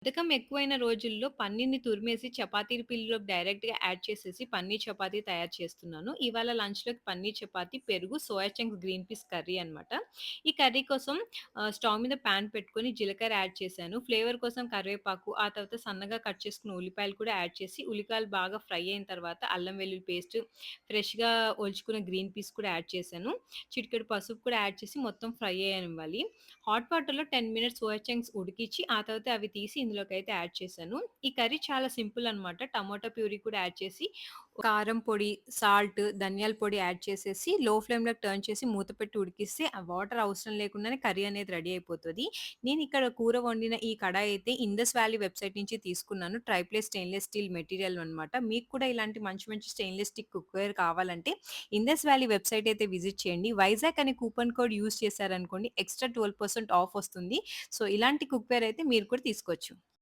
బద్ధకం ఎక్కువైన రోజుల్లో పన్నీర్‌ని తురిమేసి చపాతీ పిండిలోకి డైరెక్ట్‌గా యాడ్ చేసేసి పన్నీర్ చపాతీ తయారు చేస్తున్నాను. ఇవాళ లంచ్‌లోకి పన్నీర్ చపాతీ, పెరుగు, soya chunks green peas curry అనమాట. ఈ కర్రీ కోసం స్టవ్ మీద పాన్ పెట్టుకొని జీలకర్ర యాడ్ చేశాను. ఫ్లేవర్ కోసం కరివేపాకు, ఆ తర్వాత సన్నగా కట్ చేసుకున్న ఉల్లిపాయలు కూడా యాడ్ చేసి, ఉల్లిపాయలు బాగా ఫ్రై అయిన తర్వాత అల్లం వెల్లుల్లి పేస్ట్, ఫ్రెష్‌గా ఒలుచుకున్న గ్రీన్ పీస్ కూడా యాడ్ చేశాను. చిటికెడు పసుపు కూడా యాడ్ చేసి మొత్తం ఫ్రై అయ్యనివ్వాలి. హాట్ వాటర్‌లో 10 మినిట్స్ సోయా చంక్స్ ఉడికిచ్చి, ఆ తర్వాత అవి తీసి ఇందులోకైతే యాడ్ చేశాను. ఈ కర్రీ చాలా సింపుల్ అనమాట. టమాటో ప్యూరీ కూడా యాడ్ చేసి, కారం పొడి, సాల్ట్, ధనియాల పొడి యాడ్ చేసేసి, లో ఫ్లేమ్‌లోకి టర్న్ చేసి మూత పెట్టి ఉడికిస్తే, ఆ వాటర్ అవసరం లేకుండానే కర్రీ అనేది రెడీ అయిపోతది. నేనిక్కడ కూర వండిన ఈ కడాయి అయితే ఇండస్ వ్యాలీ వెబ్‌సైట్ నుంచి తీసుకున్నాను. ట్రైప్లే స్టెయిన్‌లెస్ స్టీల్ మెటీరియల్ అనమాట. మీకు కూడా ఇలాంటి మంచి మంచి స్టెయిన్‌లెస్ స్టీల్ కుక్‌వేర్ కావాలంటే ఇండస్ వ్యాలీ వెబ్‌సైట్ అయితే విజిట్ చేయండి. వైజాగ్ అనే కూపన్ కోడ్ యూజ్ చేశారనుకోండి ఎక్స్‌ట్రా 12% ఆఫ్ వస్తుంది. సో, ఇలాంటి కుక్‌వేర్ అయితే మీరు కూడా తీసుకోవచ్చు.